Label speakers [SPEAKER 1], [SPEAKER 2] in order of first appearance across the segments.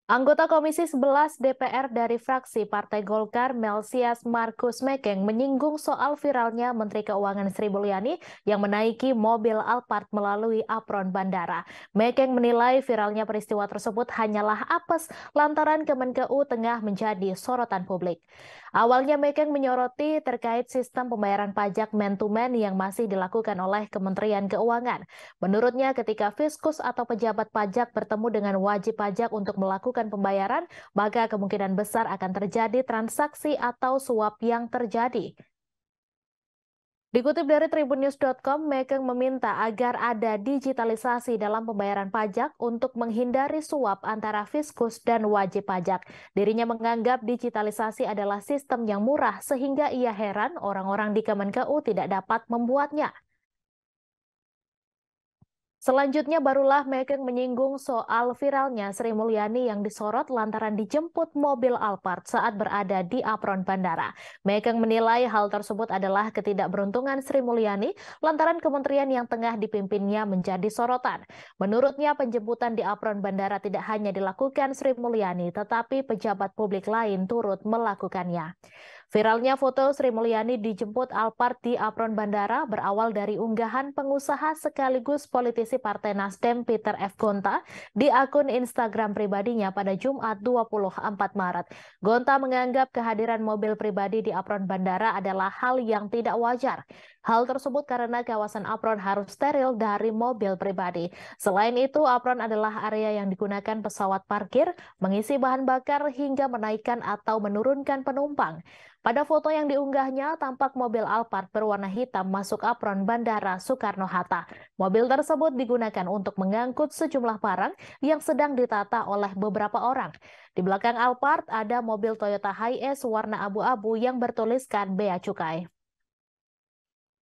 [SPEAKER 1] Anggota Komisi 11 DPR dari fraksi Partai Golkar, Melsias Markus Mekeng, menyinggung soal viralnya Menteri Keuangan Sri Mulyani yang menaiki mobil Alphard melalui apron bandara. Mekeng menilai viralnya peristiwa tersebut hanyalah apes lantaran Kemenkeu tengah menjadi sorotan publik. Awalnya Mekeng menyoroti terkait sistem pembayaran pajak man-to-man yang masih dilakukan oleh Kementerian Keuangan. Menurutnya ketika fiskus atau pejabat pajak bertemu dengan wajib pajak untuk melakukan pembayaran, maka kemungkinan besar akan terjadi transaksi atau suap yang terjadi. Dikutip dari tribunnews.com, Mekeng meminta agar ada digitalisasi dalam pembayaran pajak untuk menghindari suap antara fiskus dan wajib pajak. Dirinya menganggap digitalisasi adalah sistem yang murah sehingga ia heran orang-orang di Kemenkeu tidak dapat membuatnya. Selanjutnya barulah Mekeng menyinggung soal viralnya Sri Mulyani yang disorot lantaran dijemput mobil Alphard saat berada di apron bandara. Mekeng menilai hal tersebut adalah ketidakberuntungan Sri Mulyani lantaran kementerian yang tengah dipimpinnya menjadi sorotan. Menurutnya penjemputan di apron bandara tidak hanya dilakukan Sri Mulyani tetapi pejabat publik lain turut melakukannya. Viralnya foto Sri Mulyani dijemput Alphard di apron bandara berawal dari unggahan pengusaha sekaligus politisi Partai Nasdem Peter F. Gonta di akun Instagram pribadinya pada Jumat 24 Maret. Gonta menganggap kehadiran mobil pribadi di apron bandara adalah hal yang tidak wajar. Hal tersebut karena kawasan apron harus steril dari mobil pribadi. Selain itu, apron adalah area yang digunakan pesawat parkir, mengisi bahan bakar hingga menaikkan atau menurunkan penumpang. Pada foto yang diunggahnya, tampak mobil Alphard berwarna hitam masuk apron Bandara Soekarno-Hatta. Mobil tersebut digunakan untuk mengangkut sejumlah barang yang sedang ditata oleh beberapa orang. Di belakang Alphard ada mobil Toyota Hiace warna abu-abu yang bertuliskan Bea Cukai.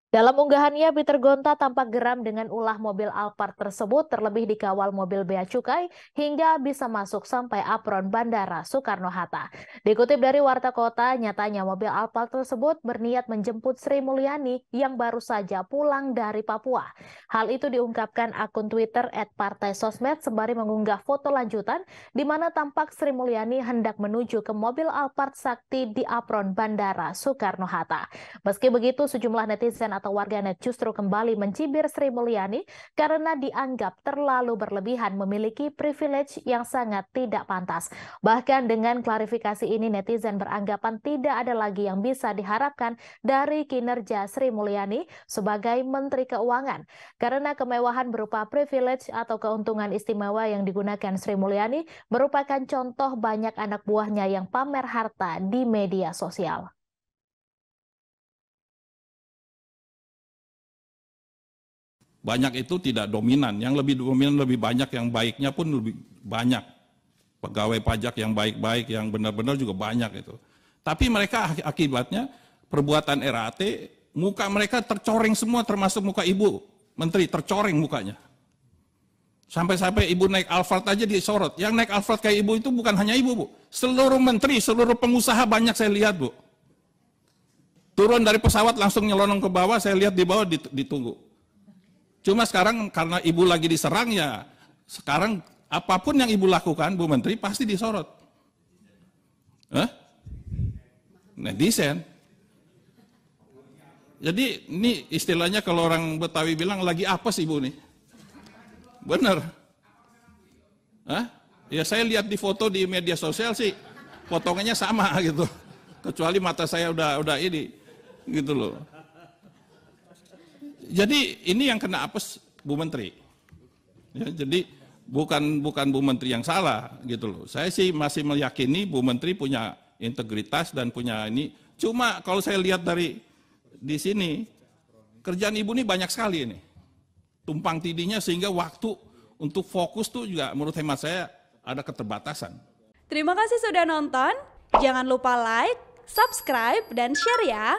[SPEAKER 1] Dalam unggahannya, Peter Gonta tampak geram dengan ulah mobil Alphard tersebut terlebih dikawal mobil Bea Cukai hingga bisa masuk sampai apron Bandara Soekarno-Hatta. Dikutip dari Warta Kota, nyatanya mobil Alphard tersebut berniat menjemput Sri Mulyani yang baru saja pulang dari Papua. Hal itu diungkapkan akun Twitter @partaisosmed sembari mengunggah foto lanjutan di mana tampak Sri Mulyani hendak menuju ke mobil Alphard Sakti di apron Bandara Soekarno-Hatta. Meski begitu, sejumlah netizen atau warganet justru kembali mencibir Sri Mulyani karena dianggap terlalu berlebihan memiliki privilege yang sangat tidak pantas. Bahkan dengan klarifikasi ini netizen beranggapan tidak ada lagi yang bisa diharapkan dari kinerja Sri Mulyani sebagai Menteri Keuangan. Karena kemewahan berupa privilege atau keuntungan istimewa yang digunakan Sri Mulyani merupakan contoh banyak anak buahnya yang pamer harta di media sosial.
[SPEAKER 2] Banyak itu tidak dominan, yang lebih dominan lebih banyak, yang baiknya pun lebih banyak. Pegawai pajak yang baik-baik, yang benar-benar juga banyak itu. Tapi mereka akibatnya perbuatan RAT, muka mereka tercoreng semua termasuk muka Ibu Menteri, tercoreng mukanya. Sampai-sampai Ibu naik Alphard aja disorot. Yang naik Alphard kayak Ibu itu bukan hanya Ibu, Bu. Seluruh menteri, seluruh pengusaha banyak saya lihat, Bu. Turun dari pesawat langsung nyelonong ke bawah, saya lihat di bawah ditunggu. Cuma sekarang karena Ibu lagi diserang ya, sekarang apapun yang Ibu lakukan, Bu Menteri, pasti disorot. Netizen. Jadi ini istilahnya kalau orang Betawi bilang lagi apes Ibu nih. Bener. Ya saya lihat di foto di media sosial sih, potongannya sama gitu. Kecuali mata saya udah ini, gitu loh. Jadi ini yang kena apes Bu Menteri. Ya, jadi bukan Bu Menteri yang salah gitu loh. Saya sih masih meyakini Bu Menteri punya integritas dan punya ini. Cuma kalau saya lihat dari di sini kerjaan Ibu ini banyak sekali ini. Tumpang tindihnya sehingga waktu untuk fokus tuh juga menurut hemat saya ada keterbatasan.
[SPEAKER 3] Terima kasih sudah nonton. Jangan lupa like, subscribe, dan share ya.